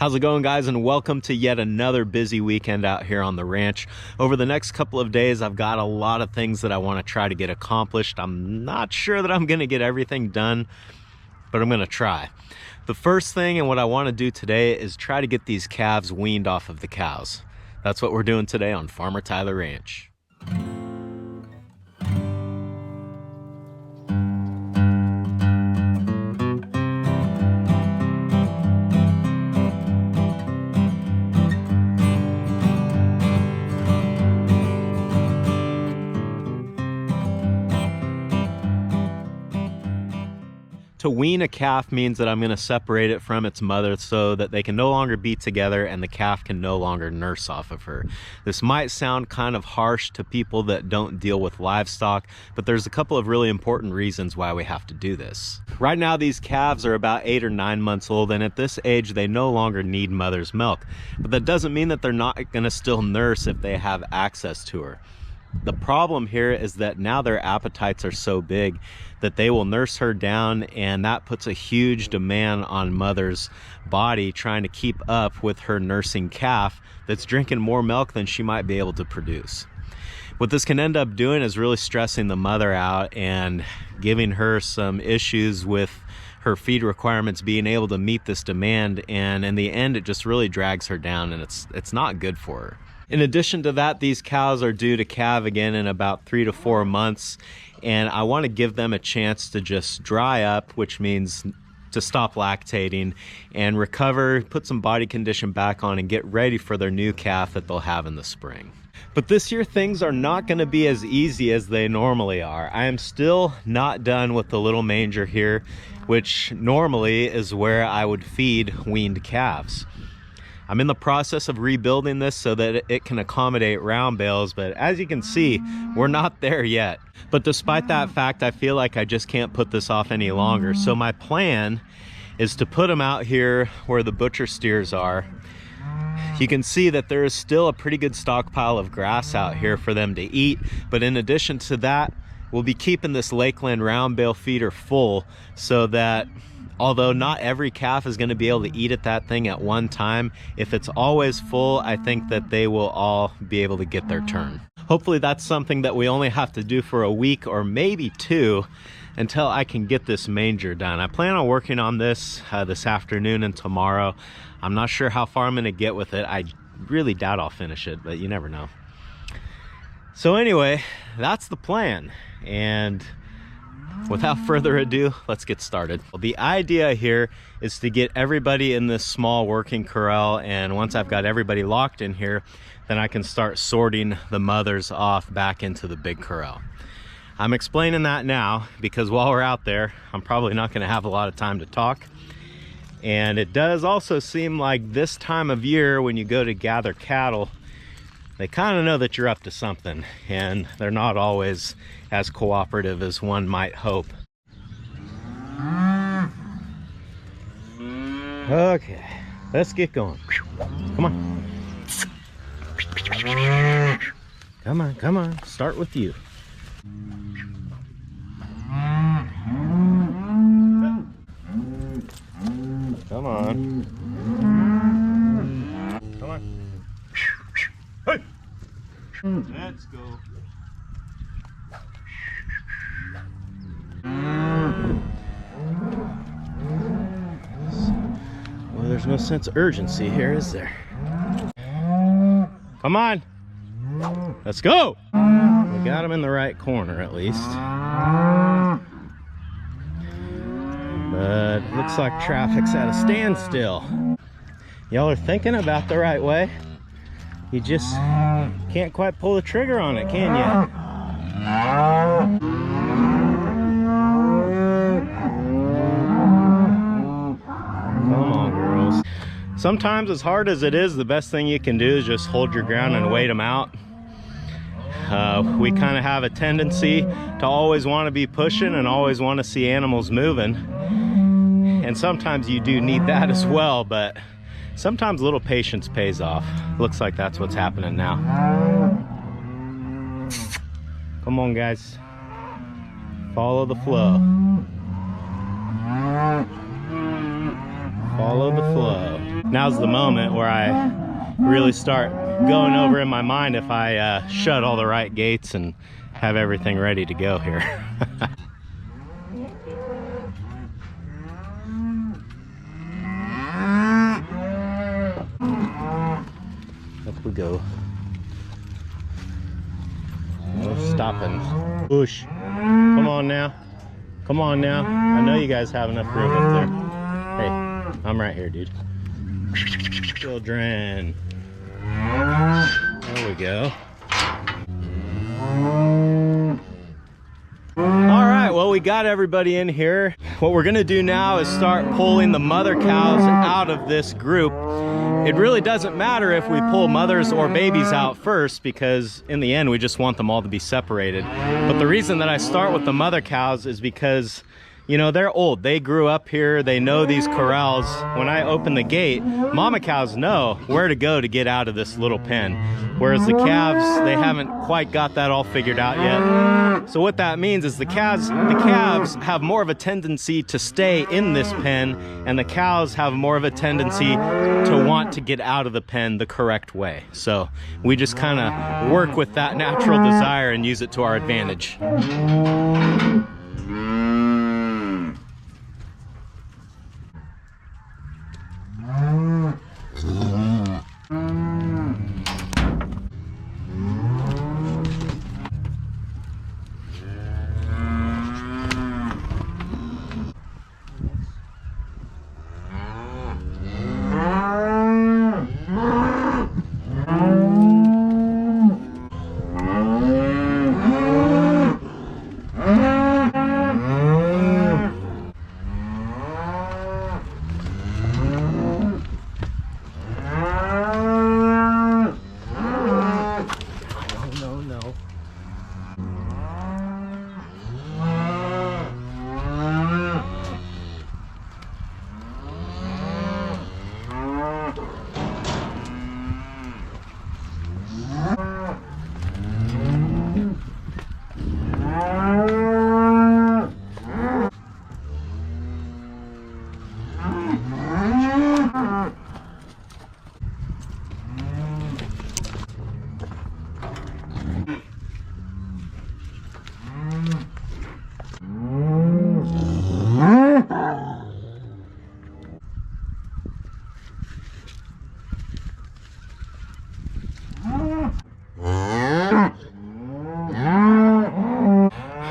How's it going, guys, and welcome to yet another busy weekend out here on the ranch. Over the next couple of days, I've got a lot of things that I want to try to get accomplished. I'm not sure that I'm going to get everything done, but I'm going to try. The first thing and what I want to do today is try to get these calves weaned off of the cows. That's what we're doing today on Farmertylerranch. To wean a calf means that I'm going to separate it from its mother so that they can no longer be together and the calf can no longer nurse off of her. This might sound kind of harsh to people that don't deal with livestock, but there's a couple of really important reasons why we have to do this. Right now, these calves are about 8 or 9 months old, and at this age, they no longer need mother's milk. But that doesn't mean that they're not going to still nurse if they have access to her. The problem here is that now their appetites are so big that they will nurse her down, and that puts a huge demand on mother's body trying to keep up with her nursing calf that's drinking more milk than she might be able to produce. What this can end up doing is really stressing the mother out and giving her some issues with her feed requirements being able to meet this demand, and in the end it just really drags her down, and it's not good for her. In addition to that, these cows are due to calve again in about 3 to 4 months, and I want to give them a chance to just dry up, which means to stop lactating and recover, put some body condition back on, and get ready for their new calf that they'll have in the spring. But this year things are not going to be as easy as they normally are. I am still not done with the little manger here, which normally is where I would feed weaned calves. I'm in the process of rebuilding this so that it can accommodate round bales, but as you can see, we're not there yet. But despite that fact, I feel like I just can't put this off any longer. So my plan is to put them out here where the butcher steers are. You can see that there is still a pretty good stockpile of grass out here for them to eat, but in addition to that, we'll be keeping this Lakeland round bale feeder full so that although not every calf is going to be able to eat at that thing at one time, if it's always full, I think that they will all be able to get their turn. Hopefully that's something that we only have to do for a week or maybe 2 until I can get this manger done. I plan on working on this this afternoon and tomorrow. I'm not sure how far I'm going to get with it. I really doubt I'll finish it, but you never know. So anyway, that's the plan, and without further ado, let's get started. Well, the idea here is to get everybody in this small working corral, and once I've got everybody locked in here, then I can start sorting the mothers off back into the big corral. I'm explaining that now because while we're out there, I'm probably not going to have a lot of time to talk. And it does also seem like this time of year when you go to gather cattle, they kind of know that you're up to something, and they're not always as cooperative as one might hope. Okay, let's get going. Come on. Come on, come on. Start with you. Come on. Come on. Hey! Let's go. Well, there's no sense of urgency here, is there? Come on. Let's go. We got him in the right corner at least. But it looks like traffic's at a standstill. Y'all are thinking about the right way. You just can't quite pull the trigger on it, can you? Come on, girls. Sometimes, as hard as it is, the best thing you can do is just hold your ground and wait them out. We kind of have a tendency to always want to be pushing and always want to see animals moving. And sometimes you do need that as well, but sometimes a little patience pays off. Looks like that's what's happening now. Come on, guys. Follow the flow. Follow the flow. now's the moment where I really start going over in my mind if I shut all the right gates and have everything ready to go here. Up we go. No stopping. Push. Come on now. Come on now. I know you guys have enough room up there. Hey, I'm right here, dude. Children. There we go. All right, well, we got everybody in here. What we're gonna do now is start pulling the mother cows out of this group. It really doesn't matter if we pull mothers or babies out first, because in the end we just want them all to be separated. But the reason that I start with the mother cows is because, you know, they're old. They grew up here. They know these corrals. When I open the gate, mama cows know where to go to get out of this little pen. Whereas the calves, they haven't quite got that all figured out yet. So what that means is the calves have more of a tendency to stay in this pen, and the cows have more of a tendency to want to get out of the pen the correct way. So we just kind of work with that natural desire and use it to our advantage.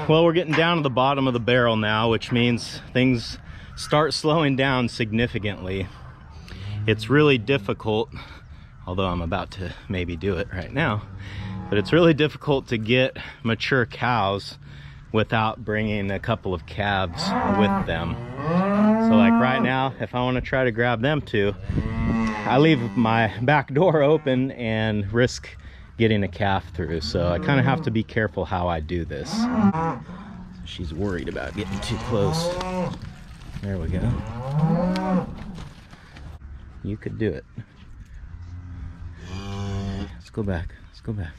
Well, we're getting down to the bottom of the barrel now, which means things start slowing down significantly. It's really difficult, although I'm about to maybe do it right now, but it's really difficult to get mature cows without bringing a couple of calves with them. So like right now, if I want to try to grab them too, I leave my back door open and risk getting a calf through. So I kind of have to be careful how I do this. She's worried about getting too close. There we go. You could do it. Let's go back. Let's go back.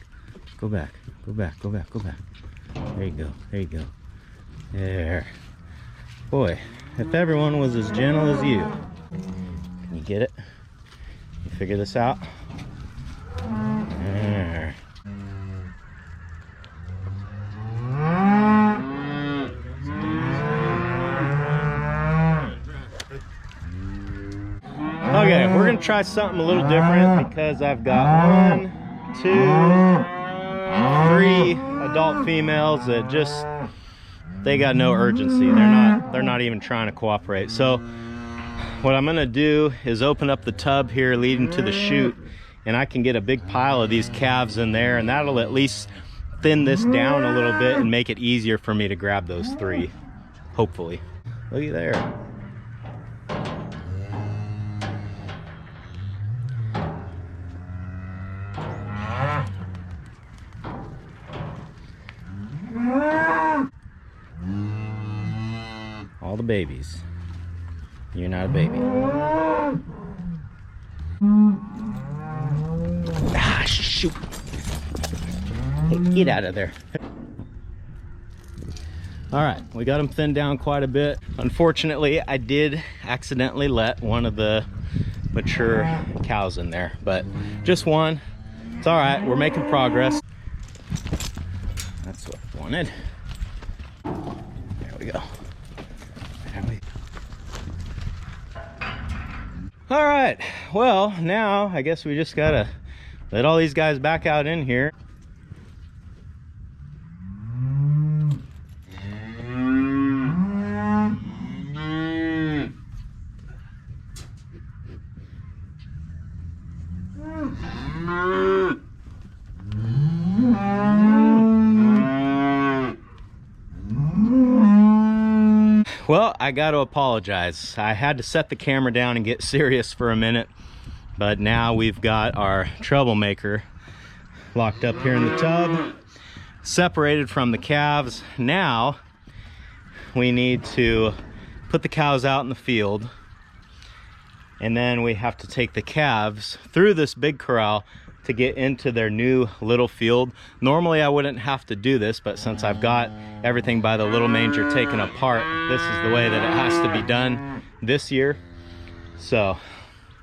Go back. Go back. Go back. Go back. There you go. There you go. There. Boy, if everyone was as gentle as you. Can you get it? You figure this out? There. Okay, we're gonna try something a little different because I've got 1, 2, 3 adult females that just, they got no urgency. They're not even trying to cooperate. So what I'm gonna do is open up the tub here leading to the chute, and I can get a big pile of these calves in there, and that'll at least thin this down a little bit and make it easier for me to grab those 3, hopefully. Looky there. All the babies. You're not a baby. Ah, shoot. Hey, get out of there. All right, we got them thinned down quite a bit. Unfortunately, I did accidentally let one of the mature cows in there, but just one. It's all right, we're making progress. That's what I wanted. There we go. All right, well, now I guess we just gotta let all these guys back out in here. Well, I got to apologize. I had to set the camera down and get serious for a minute, but now we've got our troublemaker locked up here in the tub, separated from the calves. Now we need to put the cows out in the field, and then we have to take the calves through this big corral to get into their new little field. Normally I wouldn't have to do this, but since I've got everything by the little manger taken apart, this is the way that it has to be done this year. So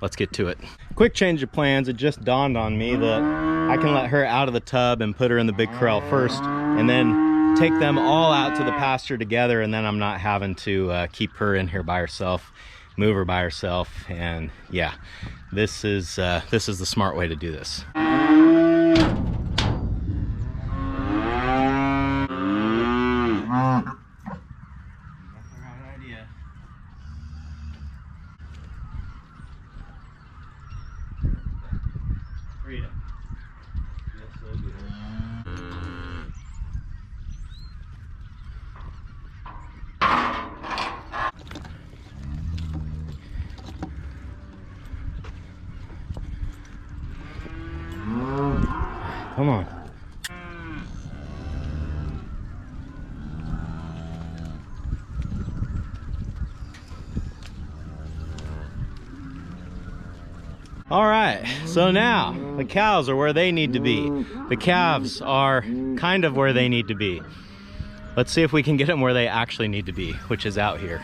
let's get to it. Quick change of plans. It just dawned on me that I can let her out of the tub and put her in the big corral first, and then take them all out to the pasture together, and then I'm not having to keep her in here by herself, move her by herself. And yeah, this is the smart way to do this. Come on. All right, so now the cows are where they need to be. The calves are kind of where they need to be. Let's see if we can get them where they actually need to be, which is out here.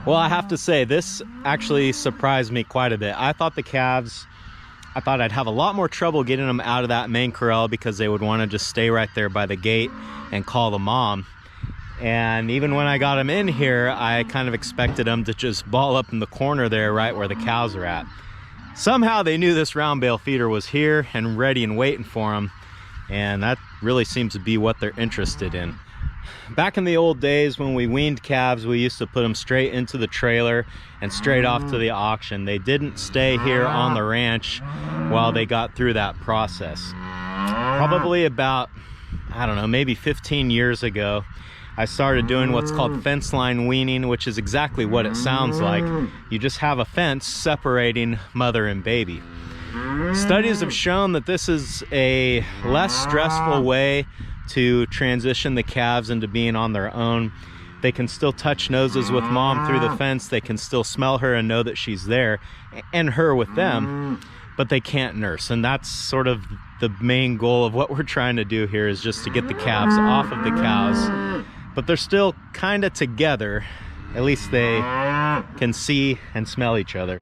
Well, I have to say, this actually surprised me quite a bit. I thought the calves, I thought I'd have a lot more trouble getting them out of that main corral because they would want to just stay right there by the gate and call the mom. And even when I got them in here, I kind of expected them to just ball up in the corner there right where the cows are at. Somehow they knew this round bale feeder was here and ready and waiting for them, and that really seems to be what they're interested in. Back in the old days when we weaned calves, we used to put them straight into the trailer and straight off to the auction. They didn't stay here on the ranch while they got through that process. Probably about, I don't know, maybe 15 years ago, I started doing what's called fence line weaning, which is exactly what it sounds like. You just have a fence separating mother and baby. Studies have shown that this is a less stressful way to transition the calves into being on their own. They can still touch noses with mom through the fence. They can still smell her and know that she's there, and her with them, but they can't nurse. And that's sort of the main goal of what we're trying to do here, is just to get the calves off of the cows. But they're still kind of together. At least they can see and smell each other.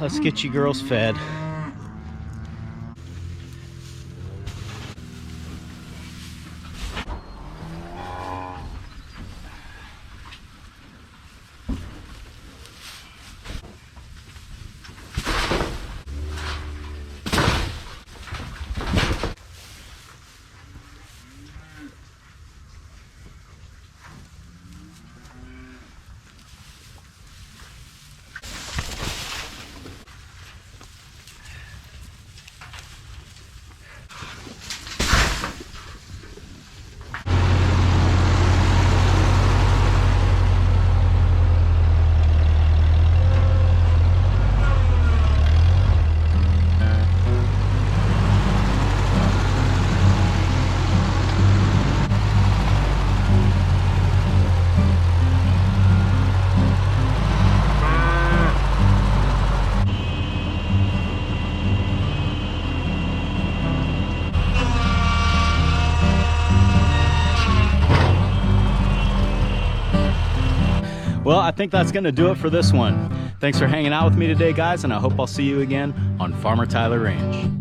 let's get you girls fed. Well, I think that's gonna do it for this one. Thanks for hanging out with me today, guys, and I hope I'll see you again on Farmer Tyler Ranch.